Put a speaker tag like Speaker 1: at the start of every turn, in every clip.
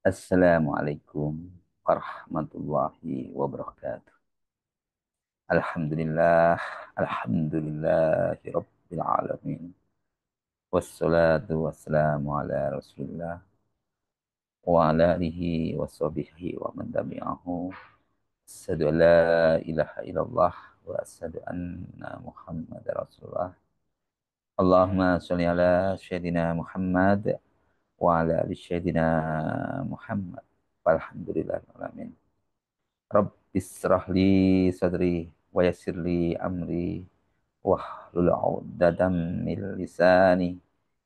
Speaker 1: Assalamualaikum warahmatullahi wabarakatuh. Alhamdulillah, alhamdulillahi rabbil alamin. Wassalatu wassalamu ala Rasulillah wa ala alihi wa sahbihi wa man tabi'ahu. Asyhadu an la ilaha illallah wa asyhadu anna Muhammadar Rasulullah. Allahumma shalli ala sayyidina Muhammad wa ala ali sayyidina Muhammad. Walhamdulillah alamin. Rabbisrah li sadri wa yassir li amri wahlul 'uqdatam min lisani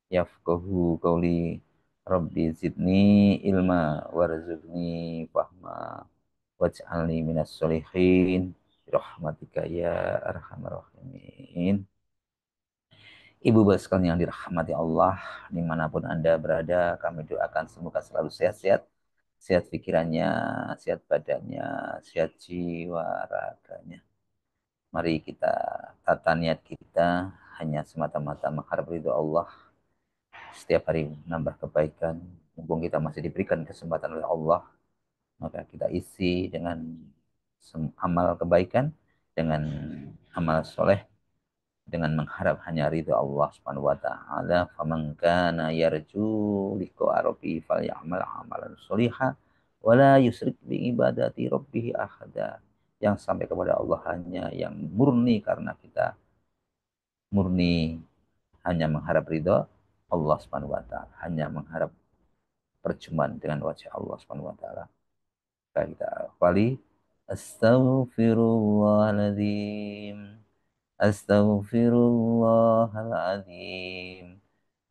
Speaker 1: yafqahu qawli. Rabbi zidni ilma warzuqni fahma waj'alni minas solihin rahmatika ya arhamar rahimin. Ibu bapak sekalian yang dirahmati Allah, dimanapun Anda berada, kami doakan semoga selalu sehat-sehat, sehat pikirannya, sehat badannya, sehat jiwa raganya. Mari kita tata niat kita hanya semata-mata mengharap ridho Allah, setiap hari menambah kebaikan. Mumpung kita masih diberikan kesempatan oleh Allah, maka kita isi dengan amal kebaikan, dengan amal soleh, dengan mengharap hanya ridho Allah Subhanahu wa taala. Faman kana yarju liqa rabbi falyamal amalan sholiha wala yusrik bi ibadati rabbih ahada. Yang sampai kepada Allah hanya yang murni karena kita murni hanya mengharap ridho Allah Subhanahu wa taala, hanya mengharap perjumpaan dengan wajah Allah Subhanahu wa taala. Kita kembali astaghfirullahaladzim. Astaghfirullahaladzim.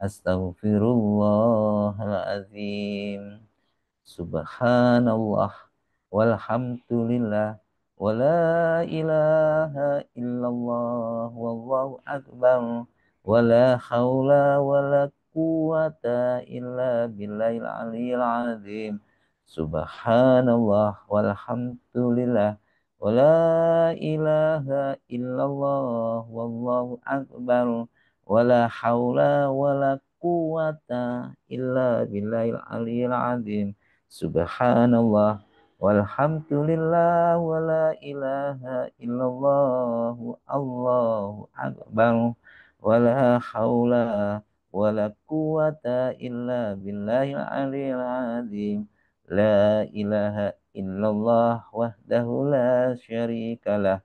Speaker 1: Astaghfirullahaladzim. Subhanallah walhamdulillah wala ilaha illallah wallahu akbar wala haula wala quwata illa billahil aliyil azim. Subhanallah walhamdulillah wala ilaha illallah wallahu akbar wala haula wala quwata illa billahil aliyil azim. Subhanallah walhamdulillah wala ilaha illallah Allahu akbar wala haula wala quwata illa billahil aliyil azim. La ilaha illallah wahdahu la syarikalah,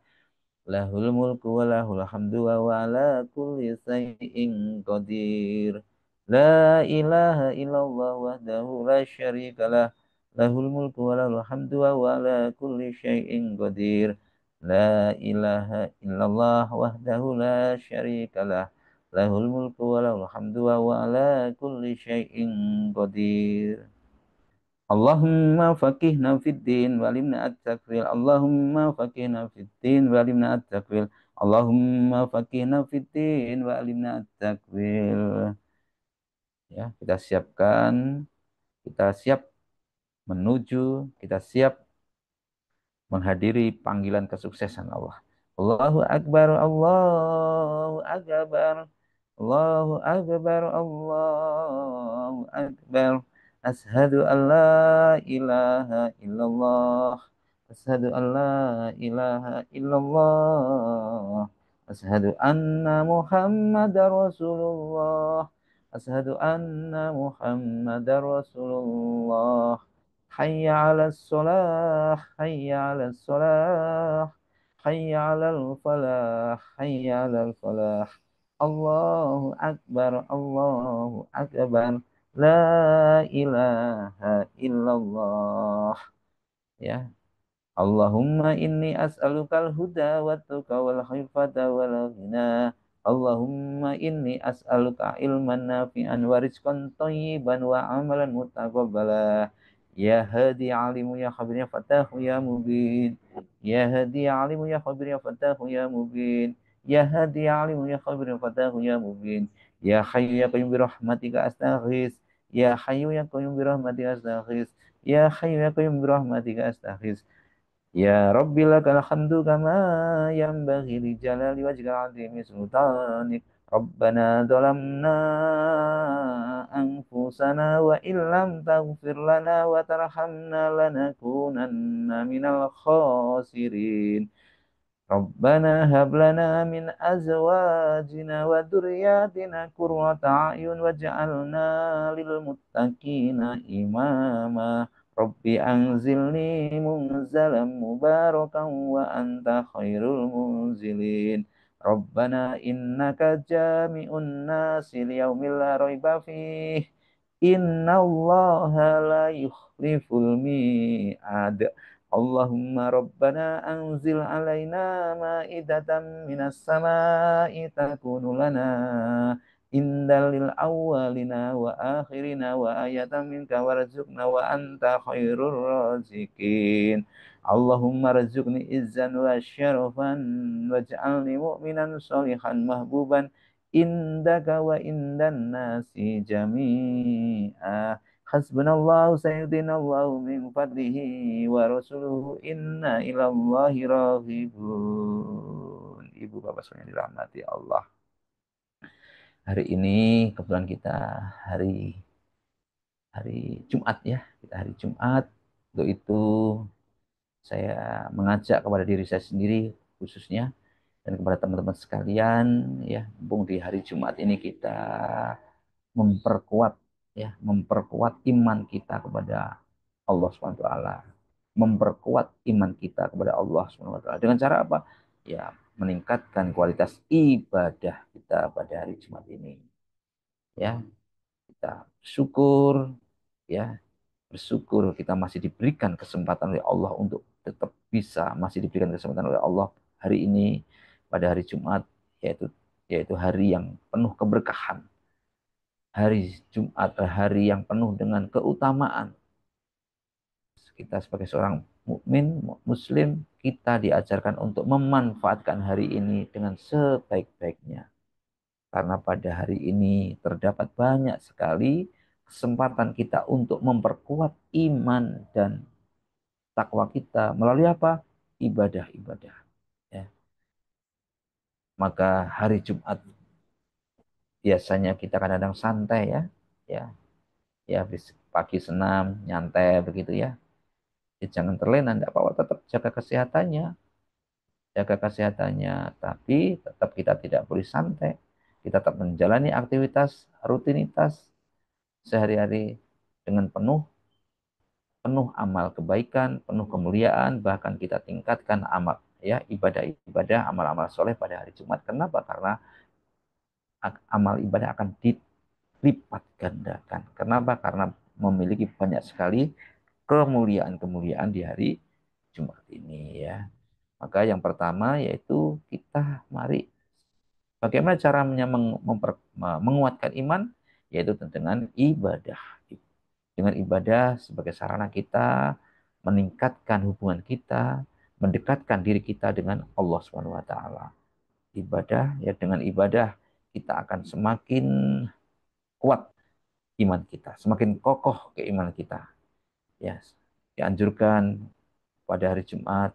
Speaker 1: lahul mulku wa lahul hamdu wa ala kulli syai'in qadir. La ilaha illallah wahdahu la syarikalah, lahul mulku wa lahul hamdu wa ala kulli syai'in qadir. La ilaha illallah wahdahu la syarikalah, lahul mulku wa lahul hamdu wa ala kulli syai'in qadir. Allahumma faqihna fid din walimna at-takwil. Allahumma faqihna fid din walimna at-takwil. Allahumma faqihna fid din walimna at-takwil. Ya, kita siapkan, kita siap menuju, kita siap menghadiri panggilan kesuksesan Allah. Allahu Akbar, Allahu Akbar, Allahu Akbar, Allahu Akbar. Ashadu an la ilaha illallah. Ashadu an la ilaha illallah. Ashadu anna Muhammadar Rasulullah. Ashadu anna Muhammadar Rasulullah. Hayya 'alas shalah, hayya 'alas shalah, hayya 'alal falah, hayya 'alal falah. Allahu akbar, Allahu akbar. La ilaha illallah. Ya. Allahumma inni as'alukal huda wa tuqa wal khifata wal ghina. Allahumma inni as'aluka ilman nafi'an wa rizqan thayyiban wa amalan mutaqabbala. Ya hadi alimu ya khabir ya fatahu ya mubin. Ya hadi alimu ya khabir ya fatahu ya mubin. Ya hadi alimu ya khabir ya fatahu ya mubin. Ya hayyu ya qayyum bi rahmatika astaghis. Ya hayyu ya qayyum bi rahmatika astaghis. Ya hayyu ya qayyum bi rahmatika astaghis. Ya Rabbi lakal hamdu kama yanbaghi li jalali wajhika azimi sultanik Rabbana zalamna anfusana wa illam taghfir lana wa tarhamna lanakunanna minal khasirin. Rabbana hab lana min azwajina wa dzurriyyatina qurrata a'yun waj'alna lil muttaqina imama. Rabbi anzilni munzalan mubarakan wa anta khairul munzilin. Rabbana innaka jami'un nasi liyaumil la raiba fih. Inna allaha la yukhliful mi'ad. Allahumma rabbana anzil alaina ma'idatan minas sama'i takunu lana indal lil awwalina wa akhirina wa ayatan minka warzuqna wa anta khairur razikin. Allahumma razuqni izzan wa syarafan waj'alni mu'minan sholihan mahbuban indaka wa indan nasi jami'a. Hasbunallahu sayyidinallahu min fadlihi wa rasuluhu inna ilallahi raghibun. Ibu bapak semuanya dirahmati Allah. Hari ini kebetulan kita hari hari Jumat ya. Kita hari Jumat. Untuk itu saya mengajak kepada diri saya sendiri khususnya dan kepada teman-teman sekalian ya, mumpung di hari Jumat ini kita memperkuat ya, memperkuat iman kita kepada Allah Subhanahu wa taala. Memperkuat iman kita kepada Allah Subhanahu wa taala. Dengan cara apa? Ya, meningkatkan kualitas ibadah kita pada hari Jumat ini. Ya, kita bersyukur ya, bersyukur kita masih diberikan kesempatan oleh Allah untuk tetap bisa masih diberikan kesempatan oleh Allah hari ini pada hari Jumat, yaitu yaitu hari yang penuh keberkahan. Hari Jumat hari yang penuh dengan keutamaan. Kita sebagai seorang mukmin, muslim, kita diajarkan untuk memanfaatkan hari ini dengan sebaik-baiknya. Karena pada hari ini terdapat banyak sekali kesempatan kita untuk memperkuat iman dan takwa kita melalui apa? Ibadah-ibadah. Ya. Maka hari Jumat biasanya kita kadang-kadang santai ya, ya, ya pagi senam, nyantai begitu ya. Ya jangan terlena, tidak apa-apa, tetap jaga kesehatannya, tapi tetap kita tidak boleh santai. Kita tetap menjalani aktivitas, rutinitas sehari-hari dengan penuh penuh amal kebaikan, penuh kemuliaan, bahkan kita tingkatkan amal ya, ibadah-ibadah, amal-amal soleh pada hari Jumat. Kenapa? Karena amal ibadah akan dilipat gandakan. Kenapa? Karena memiliki banyak sekali kemuliaan-kemuliaan di hari Jumat ini ya. Maka yang pertama yaitu kita mari bagaimana caranya menguatkan iman, yaitu dengan ibadah. Dengan ibadah sebagai sarana kita meningkatkan hubungan kita, mendekatkan diri kita dengan Allah Subhanahu wa taala. Ibadah ya, dengan ibadah kita akan semakin kuat iman kita, semakin kokoh keimanan kita. Ya, dianjurkan pada hari Jumat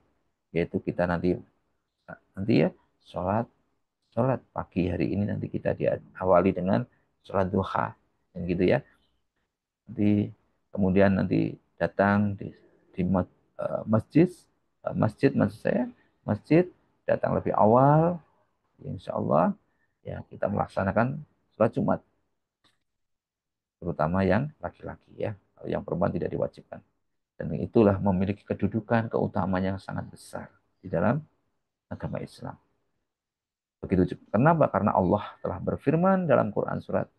Speaker 1: yaitu kita nanti nanti ya sholat sholat pagi hari ini nanti kita diawali dengan sholat duha dan gitu ya. Nanti kemudian nanti datang di masjid, maksud saya masjid, datang lebih awal, insya Allah ya kita melaksanakan sholat Jumat, terutama yang laki-laki ya, kalau yang perempuan tidak diwajibkan. Dan itulah memiliki kedudukan, keutamaan yang sangat besar di dalam agama Islam. Begitu juga. Kenapa? Karena Allah telah berfirman dalam Quran surat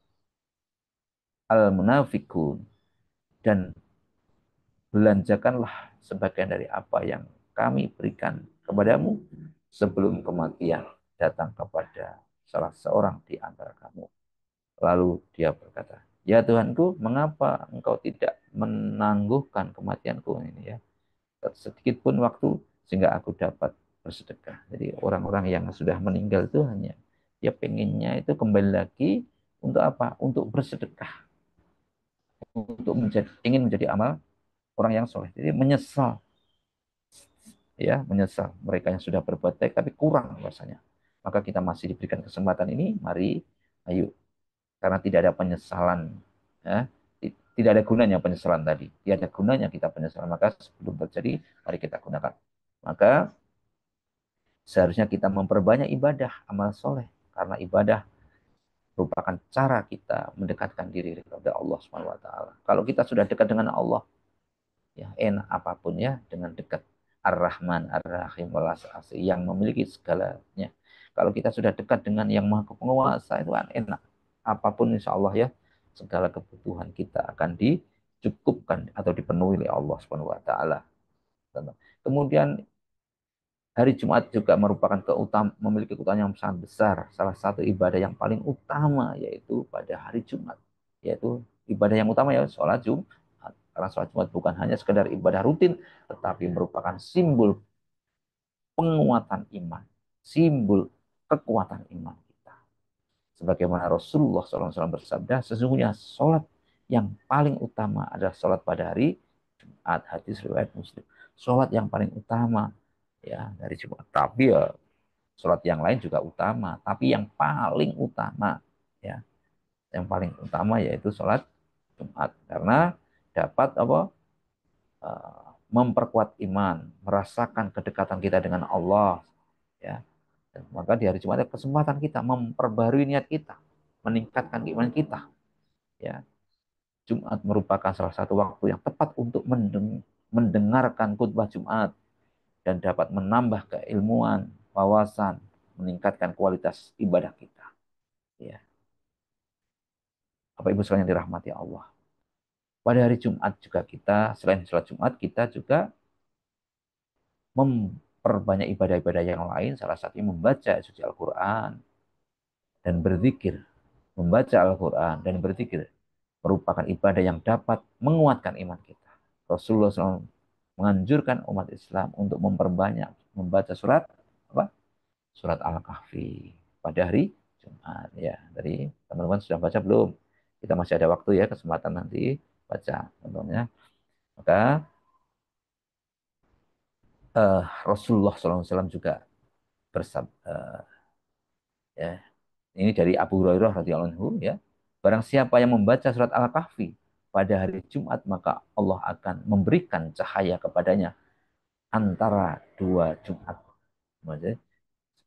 Speaker 1: Al-Munafikun, dan belanjakanlah sebagian dari apa yang kami berikan kepadamu sebelum kematian datang kepada salah seorang di antara kamu. Lalu dia berkata, ya Tuhanku, mengapa engkau tidak menangguhkan kematianku ini ya, sedikit pun waktu sehingga aku dapat bersedekah. Jadi orang-orang yang sudah meninggal itu hanya dia pengennya itu kembali lagi untuk apa? Untuk bersedekah, untuk ingin menjadi amal orang yang soleh. Jadi menyesal ya, menyesal mereka yang sudah berbuat baik tapi kurang rasanya. maka kita masih diberikan kesempatan ini, mari, ayo, karena tidak ada penyesalan, ya. Tidak ada gunanya penyesalan tadi, tidak ada gunanya kita penyesalan, maka sebelum terjadi, mari kita gunakan. Maka seharusnya kita memperbanyak ibadah, amal soleh, karena ibadah merupakan cara kita mendekatkan diri kepada Allah Subhanahu wa taala. Kalau kita sudah dekat dengan Allah, ya enak apapun ya dengan dekat. Ar-Rahman Ar-Rahim yang memiliki segalanya. Kalau kita sudah dekat dengan yang Maha Penguasa, itu kan enak. Apapun insya Allah ya, segala kebutuhan kita akan dicukupkan atau dipenuhi oleh Allah Subhanahu wa taala. Kemudian hari Jumat juga merupakan memiliki keutamaan yang sangat besar. Salah satu ibadah yang paling utama yaitu pada hari Jumat. Yaitu ibadah yang utama ya sholat Jumat. Karena sholat Jumat bukan hanya sekedar ibadah rutin, tetapi merupakan simbol penguatan iman. Simbol kekuatan iman kita. Sebagaimana Rasulullah SAW bersabda, sesungguhnya sholat yang paling utama adalah sholat pada hari Jumat. Hadis riwayat Muslim. Sholat yang paling utama ya dari Jumat. Tapi ya sholat yang lain juga utama, tapi yang paling utama ya, yang paling utama yaitu sholat Jumat karena dapat apa memperkuat iman, merasakan kedekatan kita dengan Allah ya. Dan maka di hari Jumat ada kesempatan kita memperbarui niat kita, meningkatkan iman kita ya. Jumat merupakan salah satu waktu yang tepat untuk mendengarkan khutbah Jumat dan dapat menambah keilmuan, wawasan, meningkatkan kualitas ibadah kita. Ya. Bapak Ibu sekalian dirahmati Allah. Pada hari Jumat juga kita, selain sholat Jumat, kita juga memperbanyak ibadah-ibadah yang lain, salah satunya membaca suci Al-Quran dan berzikir. Membaca Al-Quran dan berzikir merupakan ibadah yang dapat menguatkan iman kita. Rasulullah SAW menganjurkan umat Islam untuk memperbanyak membaca surat apa? Surat Al-Kahfi pada hari Jumat ya. Dari teman-teman sudah baca belum? Kita masih ada waktu ya, kesempatan nanti baca contohnya. Maka Rasulullah SAW juga bersabda ya, ini dari Abu Hurairah radhiyallahu anhu ya. Barang siapa yang membaca surat Al-Kahfi pada hari Jumat, maka Allah akan memberikan cahaya kepadanya antara dua Jumat. Maksudnya,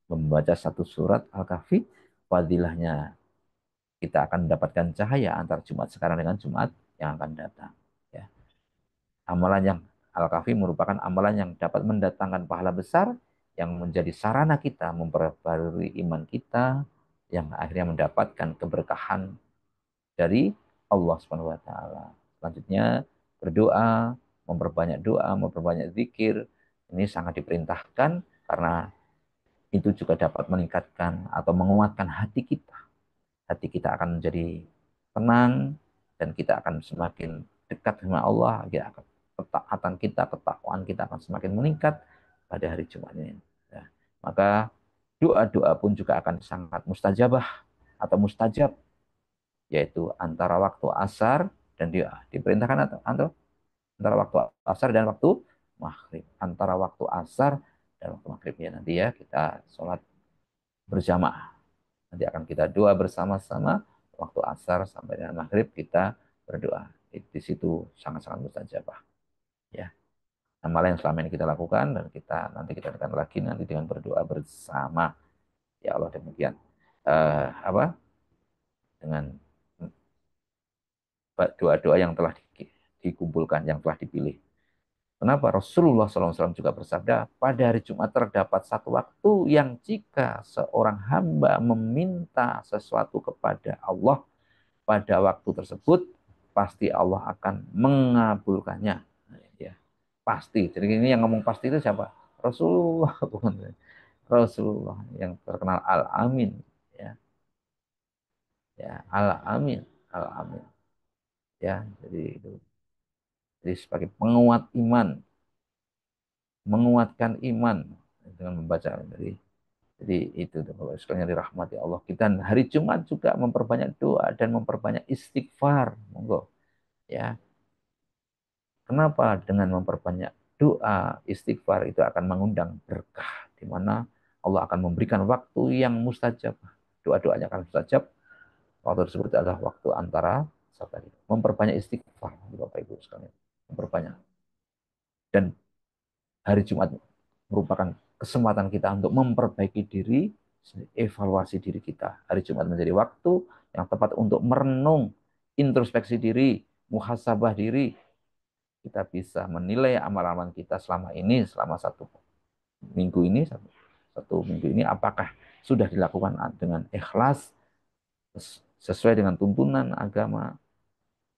Speaker 1: membaca satu surat Al-Kahfi, fadilahnya kita akan mendapatkan cahaya antara Jumat sekarang dengan Jumat yang akan datang. Ya. Amalan yang Al-Kahfi merupakan amalan yang dapat mendatangkan pahala besar yang menjadi sarana kita memperbarui iman kita yang akhirnya mendapatkan keberkahan dari Allah Subhanahu wa taala. Selanjutnya berdoa, memperbanyak doa, memperbanyak zikir. Ini sangat diperintahkan karena itu juga dapat meningkatkan atau menguatkan hati kita. Hati kita akan menjadi tenang dan kita akan semakin dekat dengan Allah. Ketaatan kita, ketakwaan kita akan semakin meningkat pada hari Jumat ini. Ya. Maka doa-doa pun juga akan sangat mustajabah atau mustajab, yaitu antara waktu asar dan dia diperintahkan antara waktu asar dan waktu maghrib. Antara waktu asar dan waktu maghrib ya nanti ya kita sholat berjamaah. Nanti akan kita doa bersama-sama waktu asar sampai dengan maghrib kita berdoa. Di situ sangat-sangat mustajabah. Ya, amalan yang selama ini kita lakukan dan nanti kita akan lagi nanti dengan berdoa bersama. Ya Allah demikian. Apa dengan doa-doa yang telah dikumpulkan, yang telah dipilih. Kenapa? Rasulullah SAW juga bersabda, pada hari Jumat terdapat satu waktu yang jika seorang hamba meminta sesuatu kepada Allah pada waktu tersebut, pasti Allah akan mengabulkannya. Ya, pasti. Jadi ini yang ngomong pasti itu siapa? Rasulullah, bukan Rasulullah yang terkenal Al-Amin. Ya, ya Al-Amin, Al-Amin. Ya, jadi sebagai penguat iman, menguatkan iman dengan membaca. Jadi itu Bapak sekalian dirahmati Allah. Kita hari Jumat juga memperbanyak doa dan memperbanyak istighfar. Monggo ya. Kenapa? Dengan memperbanyak doa, istighfar itu akan mengundang berkah di mana Allah akan memberikan waktu yang mustajab. Doa-doanya akan mustajab. Waktu tersebut adalah waktu antara tadi. Memperbanyak istighfar, Bapak Ibu sekalian. Memperbanyak. Dan hari Jumat merupakan kesempatan kita untuk memperbaiki diri, evaluasi diri kita. Hari Jumat menjadi waktu yang tepat untuk merenung, introspeksi diri, muhasabah diri. Kita bisa menilai amal-amal kita selama ini, selama minggu ini, satu minggu ini, apakah sudah dilakukan dengan ikhlas, sesuai dengan tuntunan agama,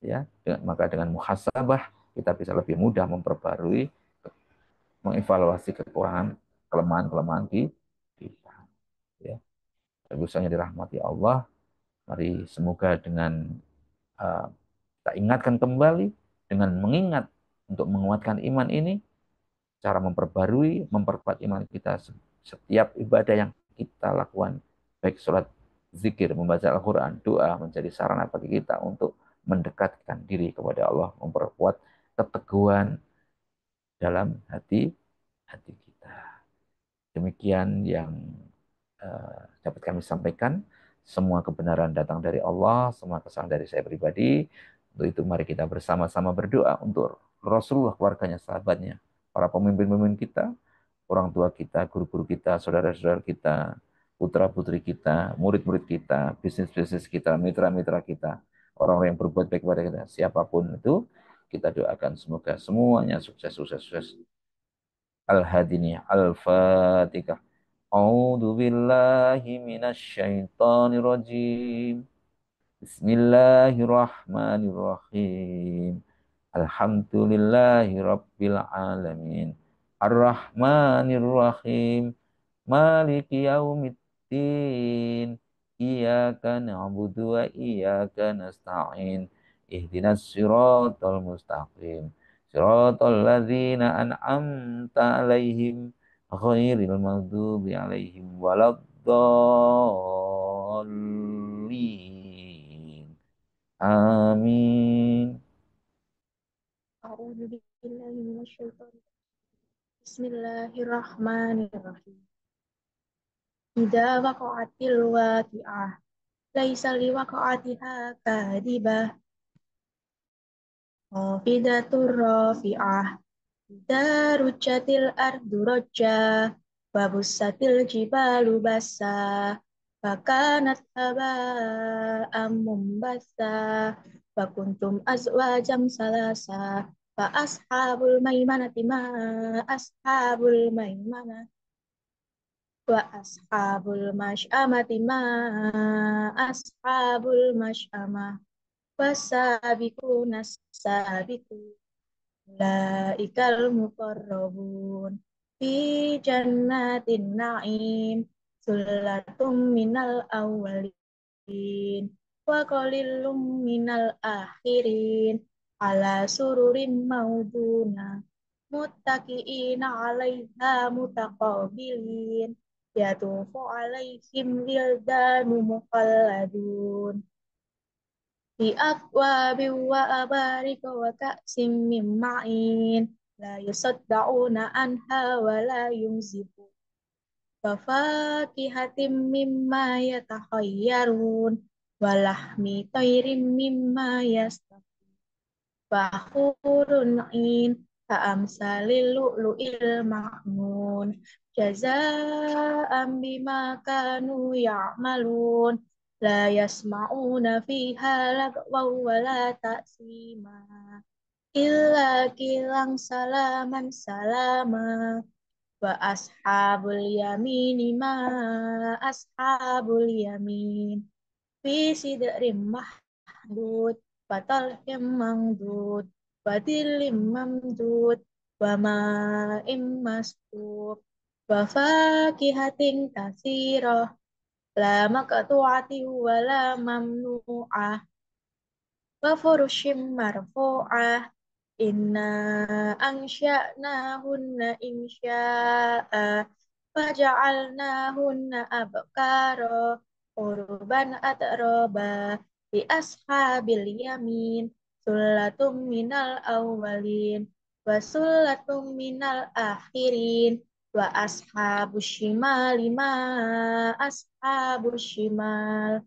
Speaker 1: ya. Maka dengan muhasabah kita bisa lebih mudah memperbarui, mengevaluasi kekurangan, kelemahan-kelemahan kita. Ya. Bagusnya dirahmati Allah. Mari semoga dengan kita ingatkan kembali, dengan mengingat untuk menguatkan iman ini, cara memperbarui, memperkuat iman kita setiap ibadah yang kita lakukan, baik sholat, zikir, membaca Al-Quran, doa, menjadi sarana bagi kita untuk mendekatkan diri kepada Allah, memperkuat keteguhan dalam hati kita. Demikian yang dapat kami sampaikan. Semua kebenaran datang dari Allah, semua kesalahan dari saya pribadi. Untuk itu mari kita bersama-sama berdoa untuk Rasulullah, keluarganya, sahabatnya, para pemimpin-pemimpin kita, orang tua kita, guru-guru kita, saudara-saudara kita, putra-putri kita, murid-murid kita, bisnis-bisnis kita, mitra-mitra kita, orang-orang yang berbuat baik kepada kita, siapapun itu, kita doakan semoga semuanya sukses, sukses, sukses. Al-Hadini, Al-Fatihah. A'udzu billahi minasy syaithanir rajim. Bismillahirrahmanirrahim. Alhamdulillahi rabbil alamin. Ar-Rahmanir-Rahim. Maliki yaumiddin. Iyyaka na'budu wa iyyaka nasta'in. Ihdinas siratal mustaqim. Siratal ladzina an'amta 'alaihim ghairil maghdubi 'alaihim waladdallin. Amin.
Speaker 2: A'udzu billahi minasyaitonir rajim. Bismillahirrahmanirrahim. Idza waqa'atil waqi'ah, laisa liwaqa'atiha kadhibah, khafidatur rafi'ah. Idza rujjatil ardu rajja, wa bussatil jibalu bassa, fakanat haba'an mumbassa, wa kuntum azwajam salasa, fa ashabul maimanati ma ashabul maimanah, wa ashabul masy'amati ma ashabul masy'amah, wasabiquna sabiqun, ulaikal muqarrabun fi jannatin na'im, sullatum minal awwalin wa qalilum minal akhirin, ala sururin mauduna muttaqiina 'alaiha mutaqabilin, yatufu 'alaihim wildanu mukhalladun bi aqwabi wa abarika wa ka'sim min ma'in, la yusaddauna anha wa la yunzifu, wa fakihatim mimma yatakhayyarun, wa lahmi tayrim mimma yastafun, Fahurun in ka'amsalil lu'lu'il ma'nun, jaza'an bima kanu ya'malun, la yasma'una fiha lagwaw wa la ta'sima, illa kilang salaman salama, wa ashabul yamini ma ashabul yamin, fi sidrim mahdud, fatalhim mangdud, fadilim mamdud, wa ma'im masdud, wa fakihatin katsirah, la maqtu'ati wa la mamnu'ah, wa furushim marfu'ah, inna ansha'nahunna insya'a, faja'alnahunna abkara, urban atraba, bi ashabil yamin, sullatum minal awwalin, wa sullatum minal akhirin, Wa ashabus shimali ma ashabus shimal.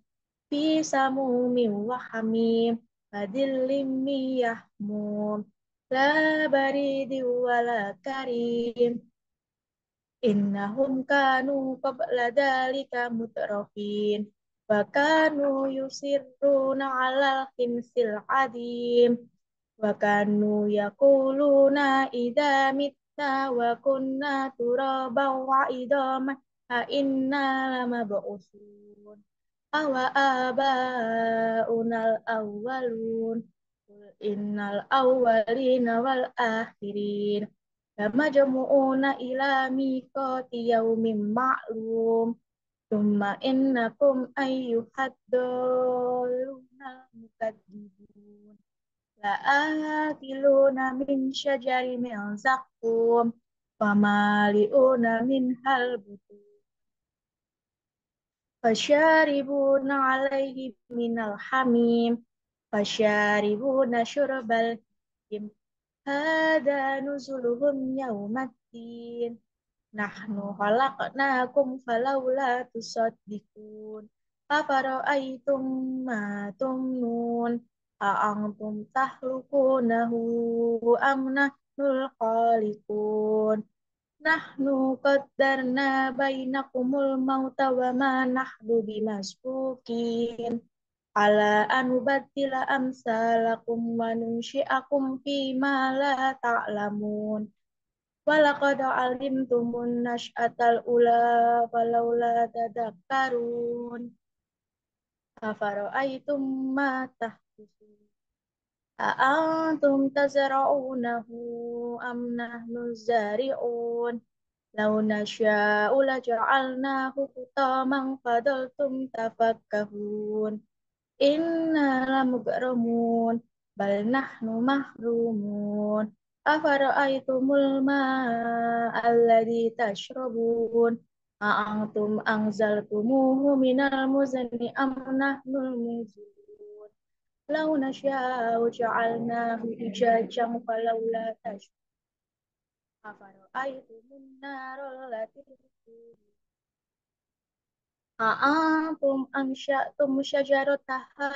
Speaker 2: Fi samumin wa hamim. Fadillim miyahmum. La baridi wala karim. Innahum kanu qabla dalika mutrafin. Wa kanu yusirruna alal khimsil adim. Wa kanu yakuluna idza mitna wa kunna turaban wa idaman a inna lamab'usun. Awa abaunal awwalun. Qul innal awwalina wal akhirin. Lamajmu'una ila miqati yaumin ma'lum. Tsumma innakum ayyuhad dallunal mukadzibun. La'akiluna min syajari min zaqqum. Famali'una min halbutun. Fasyaribuna alaihi minal hamim. Fasyaribuna syurbal him. Hada nuzuluhum yaumaddin. Nahnu khalaqnakum falawla tusaddikun. Afara'aytum ma tumnun. A'antum tahlukunahu am nahnul khaliqun. Nahnu qaddarna bainakumul mauta wa ma nahnu bimasbukin. Ala anubaddila amsalakum wa nunsyi'akum fima la ta'lamun. Walaqad alimtumun nash'atal ula falawla tadakkarun. Afara'aytum ma tahdusun. A'antum tazra'unahu am nahnu zari'un. Law nasya'u laja'alnahu hutaman fadaltum tafakkahun. Inna lamughramun bal nahnu mahrumun. Afara'aytumul ma'a alladhi tashrabun. A'antum anzaltumuhu minal muzni am nahnul munzilun. Law nasya'u ja'alnahu ujajan falawla tashkurun. Afara'aytumun narul lati A'antum ansya'tum syajarataha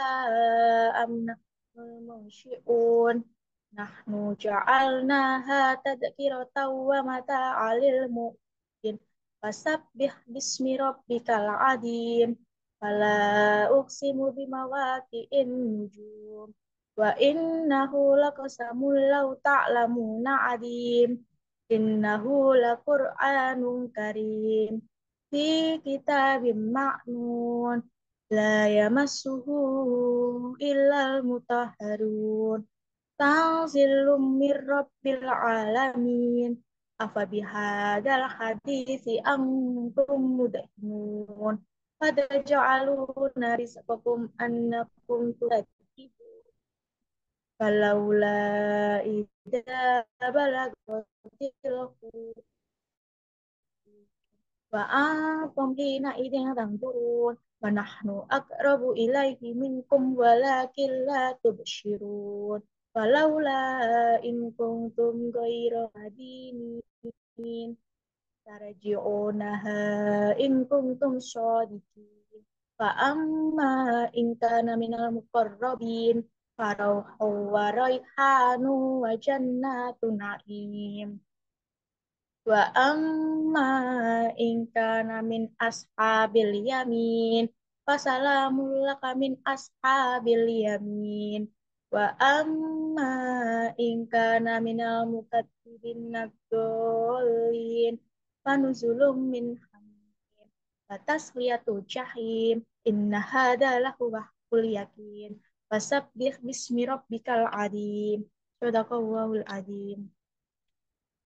Speaker 2: am nahnul munsyi'un. Nahnu ja'alnaha tadhkiratan wa mata'alil muqin. Fasabbih bismi rabbikal adim. Fala uqsimu bimawaqi'in nujum. Wa innahu laqasamul law ta'lamuna adim. Innahu laqur'anun karim. Fi kitabim ma'nun la yamassuhu illal mutahharun tanzilum mir rabbil alamin afa bihadzal hadisi antum mudhinun pada ja'aluna rizqakum annakum tukadzibun falaula idza balagatil wa antum hina idin tanzurun wa nahnu aqrabu ilaihi minkum walakin la tubshirun falaula in kuntum ghayra madinin tarji'unaha in kuntum shadiqin fa amma in kana minal muqarrabin farauhu wa raihanu wa jannatu na'im wa amma in kana min ashabil yamin fasalamul laka min ashabil yamin wa amma in kana minal mukatsibin nadolin fanuzulum min hamim fatasliyatu jahim inna hada lahu wahkul yakin fasabbih bismi rabbikal adim sadaqallahul adim.